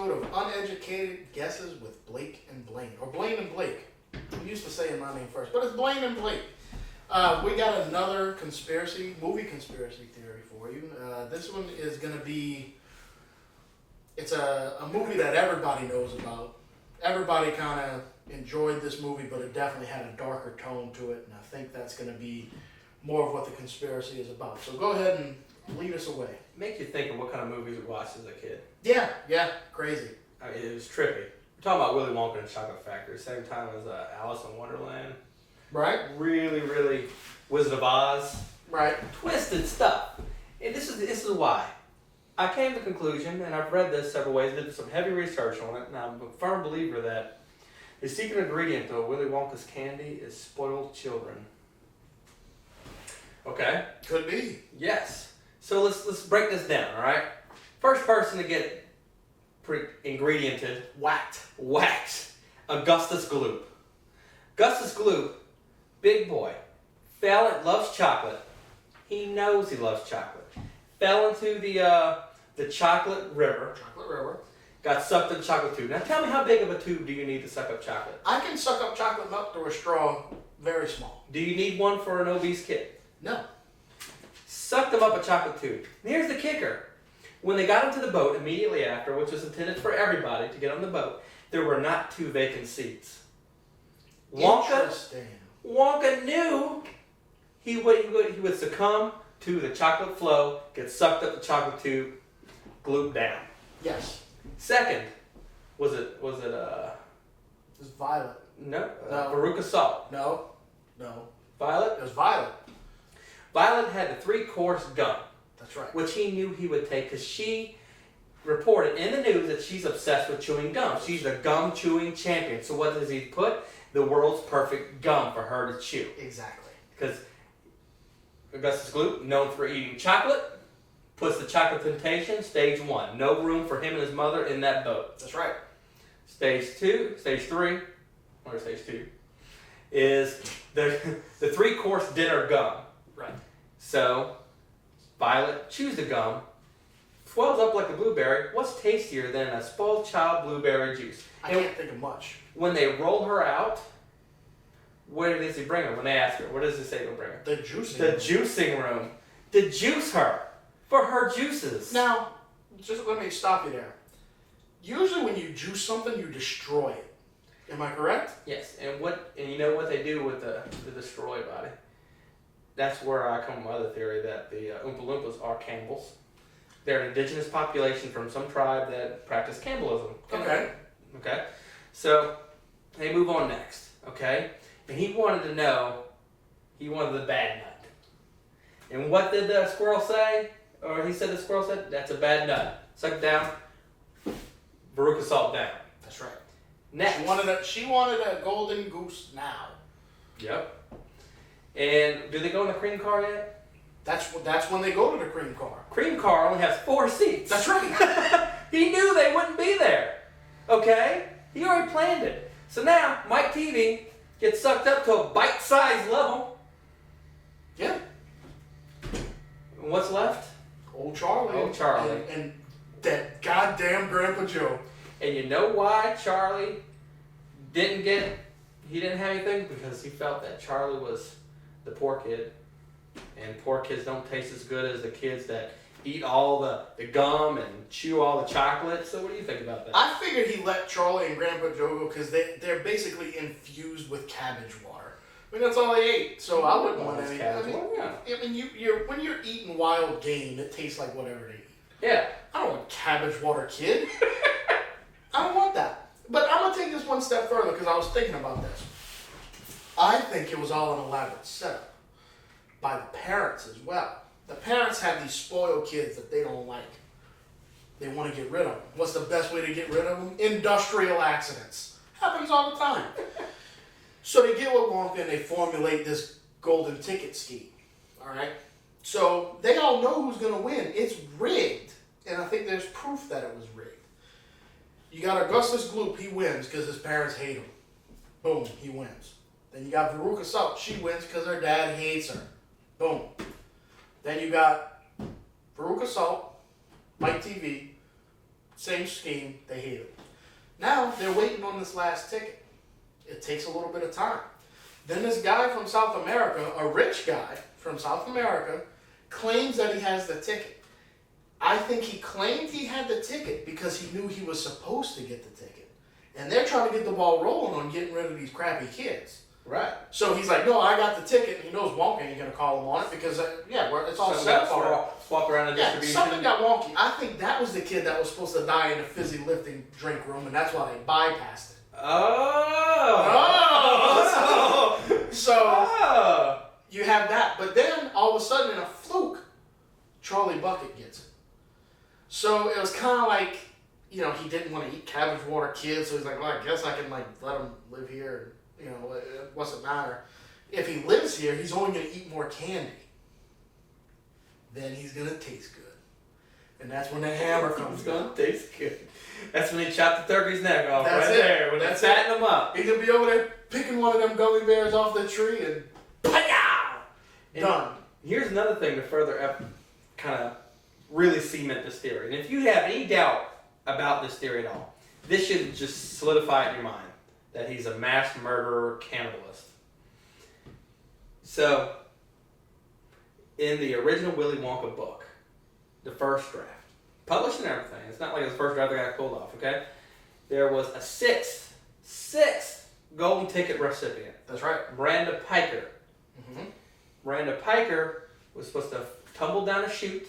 episode of Uneducated Guesses with Blake and Blaine. Or Blaine and Blake. I'm used to saying my name first, but it's Blaine and Blake. We got another movie conspiracy theory for you. This one is going to be, it's a movie that everybody knows about. Everybody kind of enjoyed this movie, but it definitely had a darker tone to it, and I think that's going to be more of what the conspiracy is about. So go ahead and lead us away. Makes you think of what kind of movies we watched as a kid. Yeah, crazy. I mean, it was trippy. We're talking about Willy Wonka and Chocolate Factory, same time as Alice in Wonderland. Right. Really, really Wizard of Oz. Right. Twisted stuff. And this is why. I came to the conclusion, and I've read this several ways, did some heavy research on it, and I'm a firm believer that the secret ingredient to Willy Wonka's candy is spoiled children. Okay? Could be. Yes. So let's break this down, all right? First person to get ingrediented, whacked, Augustus Gloop. Augustus Gloop, big boy, loves chocolate. He knows he loves chocolate. Fell into the chocolate river. Got sucked in the chocolate tube. Now tell me, how big of a tube do you need to suck up chocolate? I can suck up chocolate milk through a straw very small. Do you need one for an obese kid? No. Sucked them up a chocolate tube. And here's the kicker. When they got into the boat immediately after, which was intended for everybody to get on the boat, there were not 2 vacant seats. Wonka knew he would succumb to the chocolate flow, get sucked up the chocolate tube, glued down. Yes. Second, was it It was Violet. no, No. Veruca Salt. No. Violet? It was Violet. Violet had the 3-course gum, That's right. which he knew he would take because she reported in the news that she's obsessed with chewing gum. She's a gum chewing champion. So what does he put? The world's perfect gum for her to chew. Exactly. Because Augustus Gloop, known for eating chocolate, puts the chocolate temptation, stage 1. No room for him and his mother in that boat. That's right. Stage 3, or stage 2, is the 3-course dinner gum. Right. So, Violet chews the gum, swells up like a blueberry. What's tastier than a spoiled child blueberry juice? I can't think of much. When they roll her out, where does he bring her? When they ask her, what does he say he'll bring her? The juicing. The juicing room. To juice her. For her juices. Now, just let me stop you there. Usually when you juice something, you destroy it. Am I correct? Yes, and you know what they do with the destroy body? That's where I come with my other theory that the Oompa Loompas are cannibals. They're an indigenous population from some tribe that practice cannibalism. Okay. Okay? So, they move on next, okay? And he wanted to know, he wanted the bad nut. And what did the squirrel say? Or he said the squirrel said, that's a bad nut. Suck it down, Veruca Salt down. That's right. Next. She wanted a golden goose now. Yep. And do they go in the cream car yet? That's when they go to the cream car. Cream car only has 4 seats. That's right. He knew they wouldn't be there. Okay? He already planned it. So now, Mike TV gets sucked up to a bite-sized level. Yeah. And what's left? Old Charlie. Old Charlie. And that goddamn Grandpa Joe. And you know why Charlie didn't have anything? Because he felt that Charlie was the poor kid. And poor kids don't taste as good as the kids that eat all the gum and chew all the chocolate. So what do you think about that? I figured he let Charlie and Grandpa Joe go because they're basically infused with cabbage water. I mean, that's all they ate. So I wouldn't want any. When you're eating wild game, it tastes like whatever they eat. Yeah. I don't want cabbage water, kid. I don't want that. But I'm going to take this one step further because I was thinking about this. I think it was all an elaborate setup by the parents as well. The parents have these spoiled kids that they don't like. They want to get rid of them. What's the best way to get rid of them? Industrial accidents. Happens all the time. So they get with Wonka and they formulate this golden ticket scheme. All right? So they all know who's going to win. It's rigged. And I think there's proof that it was rigged. You got Augustus Gloop, he wins because his parents hate him. Boom, he wins. Then you got Veruca Salt, she wins because her dad hates her. Boom. Then you got Veruca Salt, Mike TV, Same scheme. They hate him. Now they're waiting on this last ticket. It takes a little bit of time. Then this guy from South America, a rich guy from South America, claims that he has the ticket. I think he claimed he had the ticket because he knew he was supposed to get the ticket. And they're trying to get the ball rolling on getting rid of these crappy kids. Right. So he's like, no, I got the ticket. And he knows Wonka ain't going to call him on it because, it's all set for him. Swap around the distribution. Something got wonky. I think that was the kid that was supposed to die in the fizzy lifting drink room, and that's why they bypassed it. Oh! So you have that. But then, all of a sudden, in a fluke, Charlie Bucket gets it. So it was kind of like, he didn't want to eat Cabbage Water Kids, so he's like, well, I guess I can, let him live here. It doesn't matter. If he lives here, he's only going to eat more candy. Then he's going to taste good. And that's when the hammer comes down. He's going to taste good. That's when they chop the turkey's neck off. That's right it. there. When they fatten them up. He's going to be over there picking one of them gummy bears off the tree and pow! Done. Here's another thing to further kind of really cement this theory. And if you have any doubt about this theory at all, this should just solidify it in your mind that he's a mass murderer cannibalist. So, in the original Willy Wonka book, the first draft, published and everything, it's not like the first draft that got pulled off, okay? There was a sixth golden ticket recipient. That's right. Miranda Piker. Mm-hmm. Miranda Piker was supposed to tumble down a chute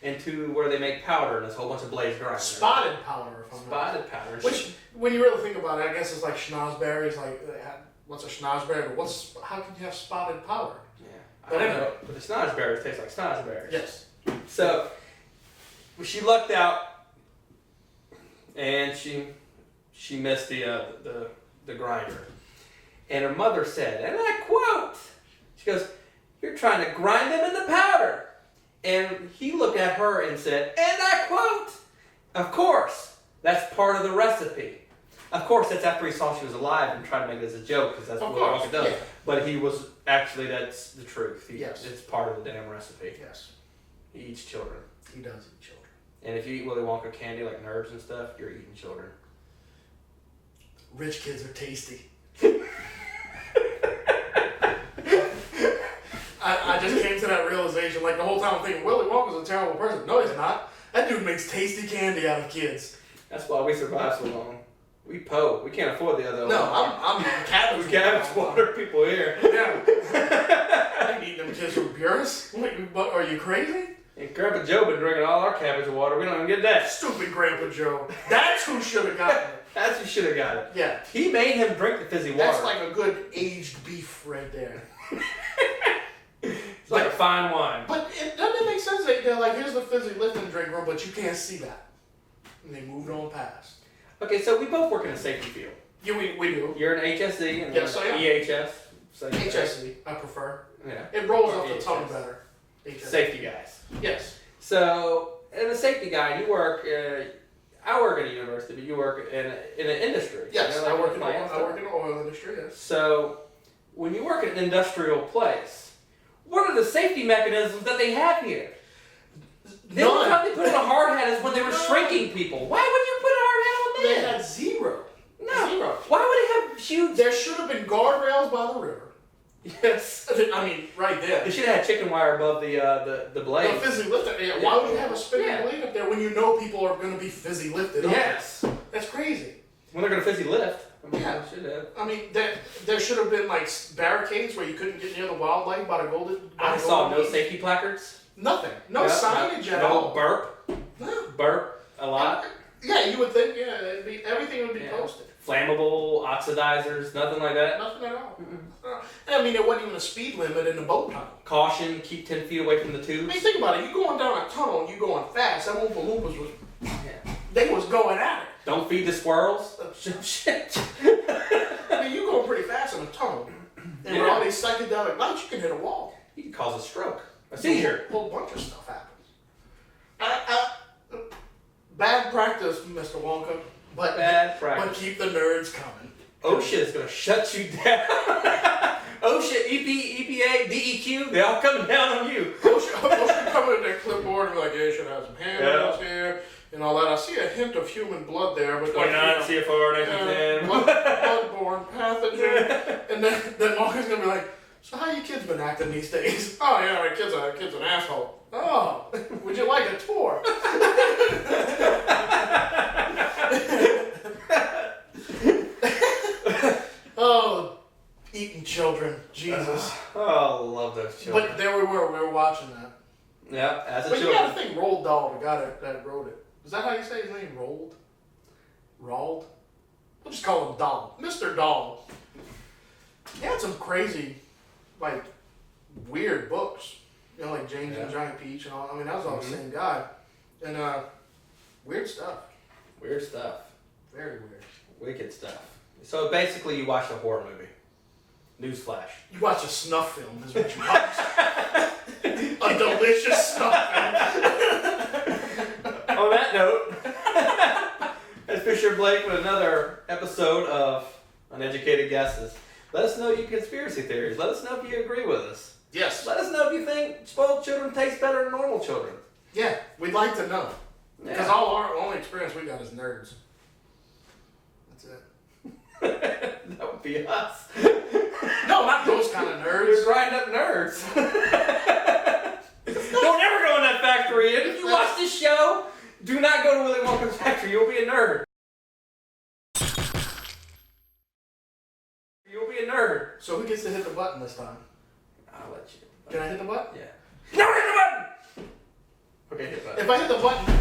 into where they make powder and there's a whole bunch of blaze grind. Spotted powder. Spotted powder. Which, when you really think about it, I guess it's like schnozberries. What's a schnozberry? But how can you have spotted powder? Yeah. But anyway. But the schnozberries taste like schnozberries. Yes. So, she lucked out and she missed the grinder. And her mother said, and I quote, she goes, "You're trying to grind them into powder." And he looked at her and said, and I quote, "Of course, that's part of the recipe." Of course, that's after he saw she was alive and tried to make it as a joke because that's what Wonka does. Yeah. But he was that's the truth. Yes. It's part of the damn recipe. Yes. He eats children. He does eat children. And if you eat Willy Wonka candy like nerds and stuff, you're eating children. Rich kids are tasty. I just came to that realization. Like the whole time I'm thinking, Willy Wonka's a terrible person. No, he's not. That dude makes tasty candy out of kids. That's why we survive so long. We poor. We can't afford the other. No, I'm cabbage. We cabbage water people here. Yeah. I ain't eating them kids from Purist. Are you crazy? And Grandpa Joe been drinking all our cabbage water. We don't even get that. Stupid Grandpa Joe. That's who should have gotten it. That's who should have got it. Yeah. He made him drink the fizzy water. That's like a good aged beef right there. It's like a fine wine. But doesn't it make sense that they're like, here's the fizzy lifting drink room, but you can't see that. And they moved on past. Okay, so we both work in a safety field. Yeah, we do. You're an HSE and yes, I am. EHS. HSE, I prefer. Yeah. It rolls off the EHS. tongue better. HSE. Safety guys. Yes. So, as a safety guy, you work. I work at a university, but you work in an industry. Yes, you know, I work in the oil industry. Yes. So, when you work in an industrial place, what are the safety mechanisms that they have here? The only time they put in a hard hat is when they were shrinking people. Why would you put a hard hat on them? They had zero. No. Zero. Why would they have huge? There should have been guardrails by the river. Yes. I mean, right there. They should have had chicken wire above the blade. The fizzy lifted. Yeah. Why would you have a spinning blade up there when you know people are going to be fizzy lifted? Yes. That's crazy. When they're going to fizzy lift. Yeah. They should have. I mean, there should have been like barricades where you couldn't get near the wildlife by the golden. I saw no safety placards. Nothing. No signage at all. No burp. No. Burp a lot. Yeah, you would think. Yeah, everything would be posted. Flammable oxidizers, nothing like that. Nothing at all. I mean, there wasn't even a speed limit in the boat tunnel. Caution: keep 10 feet away from the tubes. I mean, think about it. You going down a tunnel and you going fast. Them Oompa Loompas was. Yeah. They was going at it. Don't feed the squirrels. Shit. I mean, you going pretty fast in a tunnel, and with all these psychedelic lights, you can hit a wall. You can cause a stroke, a seizure. A whole bunch of stuff happens. Bad practice, Mr. Wonka. But Bad practice. But keep the nerds coming. OSHA is going to shut you down. OSHA, EPA, DEQ, they all coming down on you. OSHA coming in their clipboard and be like, yeah, you should have some handles here. and all that. I see a hint of human blood there, but 29 CFR 1910. Blood-borne pathogen. And then Walker's gonna be like, so how you kids been acting these days? Oh yeah, my kid's an asshole. Oh, would you like a tour? Oh, eating children, Jesus. Oh, I love those children. But there we were watching that. Yeah, as a But children. you gotta think Roald Dahl, the guy that wrote it. Is that how you say his name? Roald? We'll just call him Dahl. Mr. Dahl. He had some crazy, like, weird books. You know, like James and the Giant Peach and all. I mean, that was all the same guy. And, weird stuff. Weird stuff. Very weird. Wicked stuff. So basically, you watch a horror movie. Newsflash. You watch a snuff film, is what you watch. A delicious snuff film. On that note, that's Fisher Blake with another episode of Uneducated Guesses. Let us know your conspiracy theories. Let us know if you agree with us. Yes. Let us know if you think spoiled children taste better than normal children. Yeah, we'd like to know. Because our only experience we got is nerds. That's it. That would be us. No, not those kind of nerds. We're grinding up nerds. Don't ever go in that factory. And if you watch this show, do not go to Willy Wonka's factory. You'll be a nerd. You'll be a nerd. So who gets to hit the button this time? I'll let you. Can I hit the button? Yeah. No, hit the button! Okay, hit the button. If I hit the button,